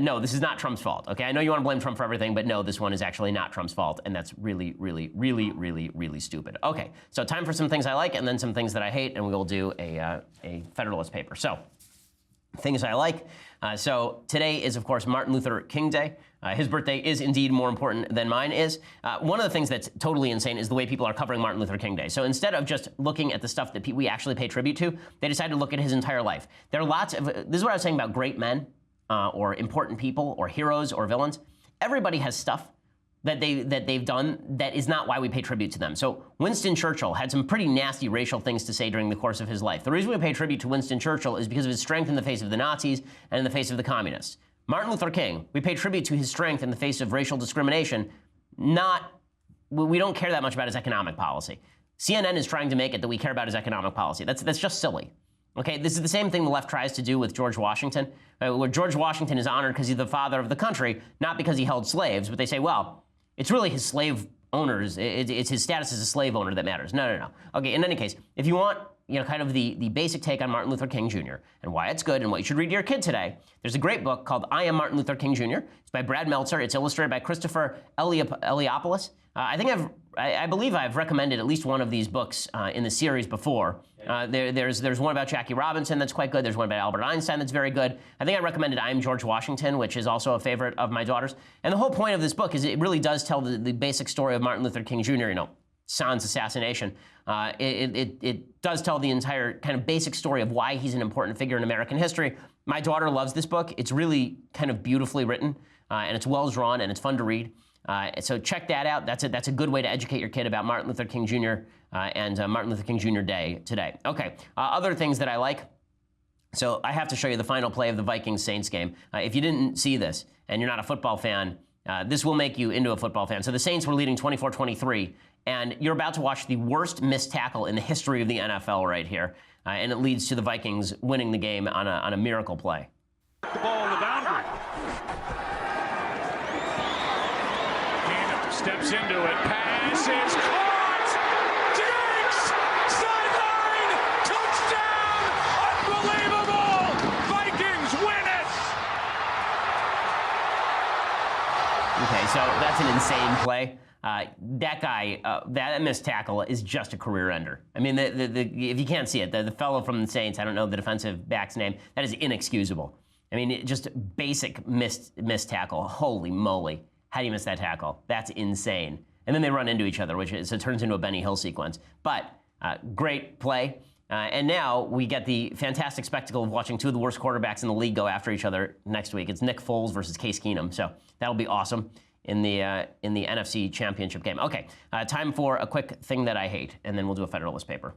no, this is not Trump's fault. Okay, I know you want to blame Trump for everything, but no, this one is actually not Trump's fault, and that's really, really, really, really, really stupid. Okay, so time for some things I like and then some things that I hate, and we will do a Federalist paper. So, things I like. So today is, of course, Martin Luther King Day. His birthday is indeed more important than mine is. One of the things that's totally insane is the way people are covering Martin Luther King Day. So instead of just looking at the stuff that we actually pay tribute to, they decided to look at his entire life. There are lots of, this is what I was saying about great men or important people or heroes or villains. Everybody has stuff that they've done that is not why we pay tribute to them. So Winston Churchill had some pretty nasty racial things to say during the course of his life. The reason we pay tribute to Winston Churchill is because of his strength in the face of the Nazis and in the face of the communists. Martin Luther King, we pay tribute to his strength in the face of racial discrimination. We don't care that much about his economic policy. CNN is trying to make it that we care about his economic policy. That's just silly. Okay, this is the same thing the left tries to do with George Washington, where George Washington is honored because he's the father of the country, not because he held slaves, but they say, well, it's really his slave owners, it's his status as a slave owner that matters. No. Okay, in any case, if you want, kind of the basic take on Martin Luther King Jr. and why it's good and what you should read to your kid today, there's a great book called I Am Martin Luther King Jr. It's by Brad Meltzer. It's illustrated by Christopher Eliopoulos. I believe I've recommended at least one of these books in the series before. There's one about Jackie Robinson that's quite good. There's one about Albert Einstein that's very good. I think I recommended I Am George Washington, which is also a favorite of my daughter's. And the whole point of this book is it really does tell the basic story of Martin Luther King Jr., Sans assassination. It does tell the entire kind of basic story of why he's an important figure in American history. My daughter loves this book. It's really kind of beautifully written, and it's well drawn, and it's fun to read. So check that out. That's a good way to educate your kid about Martin Luther King Jr. And Martin Luther King Jr. Day today. Okay, other things that I like. So I have to show you the final play of the Vikings-Saints game. If you didn't see this and you're not a football fan, this will make you into a football fan. So the Saints were leading 24-23, and you're about to watch the worst missed tackle in the history of the NFL right here, and it leads to the Vikings winning the game on a miracle play. The ball on the boundary. Keenum steps into it. Pass is caught. Diggs! Sideline! Touchdown! Unbelievable! Vikings win it! Okay, so that's an insane play. That guy, that missed tackle is just a career ender. I mean, if you can't see it, the fellow from the Saints, I don't know the defensive back's name, that is inexcusable. I mean, just basic missed tackle. Holy moly. How do you miss that tackle? That's insane. And then they run into each other, so it turns into a Benny Hill sequence. But great play. And now we get the fantastic spectacle of watching two of the worst quarterbacks in the league go after each other next week. It's Nick Foles versus Case Keenum. So that'll be awesome in the NFC Championship game. Okay, time for a quick thing that I hate, and then we'll do a Federalist paper.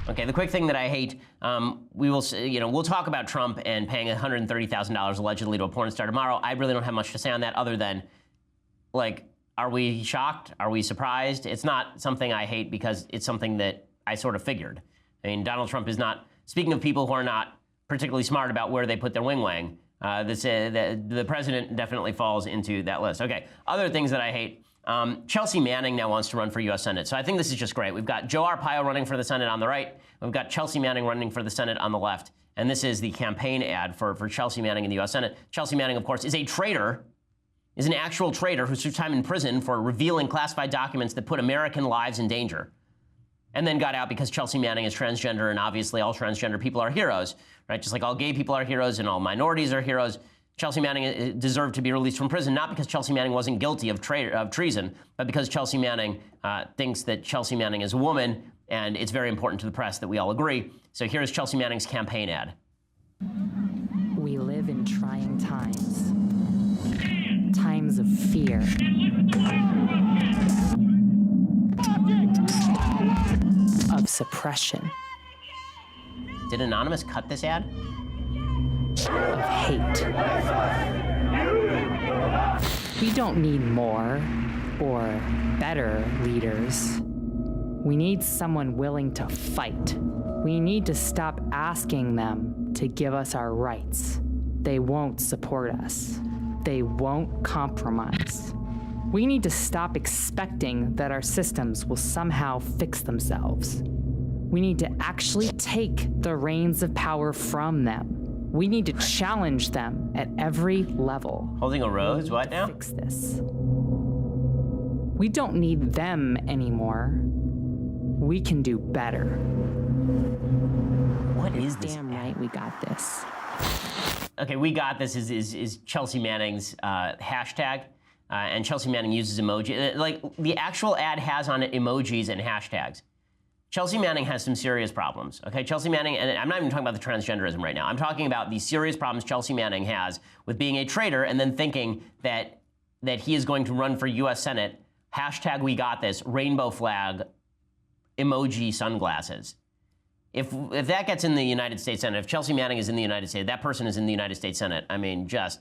Okay, the quick thing that I hate, we'll talk about Trump and paying $130,000 allegedly to a porn star tomorrow. I really don't have much to say on that other than, are we shocked? Are we surprised? It's not something I hate because it's something that I sort of figured. I mean, Donald Trump is not, speaking of people who are not particularly smart about where they put their wing-wang, the president definitely falls into that list. Okay, other things that I hate. Chelsea Manning now wants to run for U.S. Senate. So I think this is just great. We've got Joe Arpaio running for the Senate on the right. We've got Chelsea Manning running for the Senate on the left. And this is the campaign ad for Chelsea Manning in the U.S. Senate. Chelsea Manning, of course, is a traitor, is an actual traitor who served time in prison for revealing classified documents that put American lives in danger. And then got out because Chelsea Manning is transgender, and obviously all transgender people are heroes, right? Just like all gay people are heroes and all minorities are heroes. Chelsea Manning deserved to be released from prison, not because Chelsea Manning wasn't guilty of treason, but because Chelsea Manning thinks that Chelsea Manning is a woman, and it's very important to the press that we all agree. So here's Chelsea Manning's campaign ad. We live in trying times. times of fear. Of suppression. Did Anonymous cut this ad? Of hate. We don't need more or better leaders. We need someone willing to fight. We need to stop asking them to give us our rights. They won't support us. They won't compromise. We need to stop expecting that our systems will somehow fix themselves. We need to actually take the reins of power from them. We need to challenge them at every level. Holding a rose? What now? Fix this. We don't need them anymore. We can do better. What is this? Damn right, we got this. Okay, we got this is Chelsea Manning's hashtag, and Chelsea Manning uses emoji. Like, the actual ad has on it emojis and hashtags. Chelsea Manning has some serious problems, okay? Chelsea Manning, and I'm not even talking about the transgenderism right now. I'm talking about the serious problems Chelsea Manning has with being a traitor and then thinking that he is going to run for U.S. Senate, hashtag we got this, rainbow flag, emoji sunglasses. If that gets in the United States Senate, if Chelsea Manning is in the United States, that person is in the United States Senate, I mean, just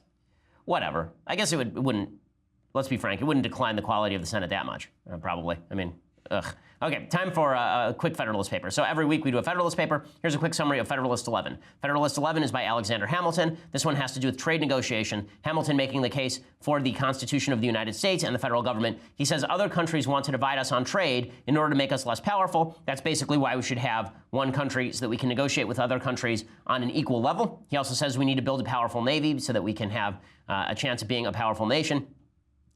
whatever. I guess it wouldn't, let's be frank, it wouldn't decline the quality of the Senate that much, probably. I mean, ugh. Okay, time for a quick Federalist paper. So every week we do a Federalist paper. Here's a quick summary of Federalist 11. Federalist 11 is by Alexander Hamilton. This one has to do with trade negotiation. Hamilton making the case for the Constitution of the United States and the federal government. He says other countries want to divide us on trade in order to make us less powerful. That's basically why we should have one country so that we can negotiate with other countries on an equal level. He also says we need to build a powerful navy so that we can have a chance of being a powerful nation.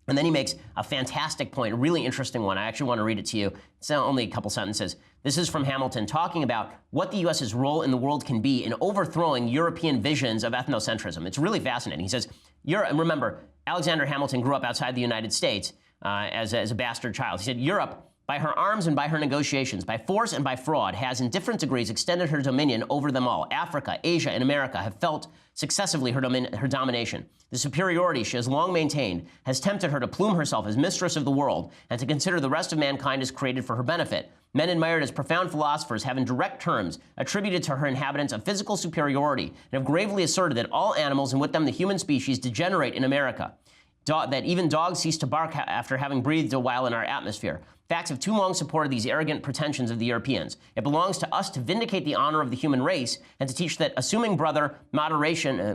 And then he makes a fantastic point, a really interesting one. I actually want to read it to you. It's only a couple sentences. This is from Hamilton talking about what the U.S.'s role in the world can be in overthrowing European visions of ethnocentrism. It's really fascinating. He says, remember, Alexander Hamilton grew up outside the United States as a bastard child. He said, Europe, by her arms and by her negotiations, by force and by fraud, has in different degrees extended her dominion over them all. Africa, Asia, and America have felt successively her domination. The superiority she has long maintained has tempted her to plume herself as mistress of the world and to consider the rest of mankind as created for her benefit. Men admired as profound philosophers have in direct terms attributed to her inhabitants a physical superiority and have gravely asserted that all animals, and with them the human species, degenerate in America. That even dogs cease to bark after having breathed a while in our atmosphere. Facts have too long supported these arrogant pretensions of the Europeans. It belongs to us to vindicate the honor of the human race and to teach that assuming brother moderation.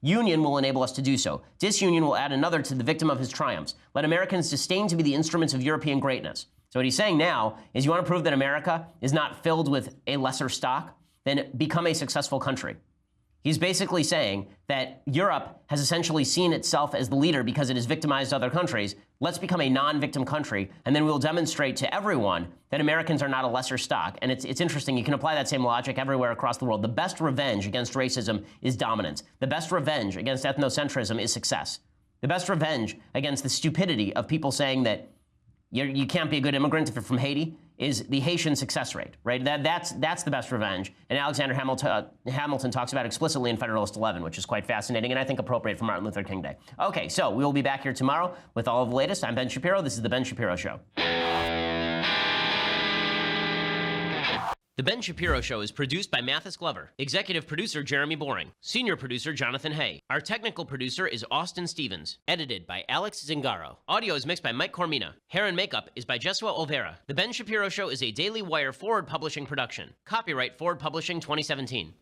Union will enable us to do so. Disunion will add another to the victim of his triumphs. Let Americans disdain to be the instruments of European greatness. So what he's saying now is, you want to prove that America is not filled with a lesser stock? Then become a successful country. He's basically saying that Europe has essentially seen itself as the leader because it has victimized other countries. Let's become a non-victim country, and then we'll demonstrate to everyone that Americans are not a lesser stock. And it's interesting, you can apply that same logic everywhere across the world. The best revenge against racism is dominance. The best revenge against ethnocentrism is success. The best revenge against the stupidity of people saying that you can't be a good immigrant if you're from Haiti is the Haitian success rate, right? That's the best revenge. And Alexander Hamilton talks about it explicitly in Federalist 11, which is quite fascinating and I think appropriate for Martin Luther King Day. Okay, so we will be back here tomorrow with all of the latest. I'm Ben Shapiro. This is The Ben Shapiro Show. The Ben Shapiro Show is produced by Mathis Glover, executive producer Jeremy Boring, senior producer Jonathan Hay. Our technical producer is Austin Stevens, edited by Alex Zingaro. Audio is mixed by Mike Cormina. Hair and makeup is by Jesua Olvera. The Ben Shapiro Show is a Daily Wire Forward Publishing production. Copyright Forward Publishing 2017.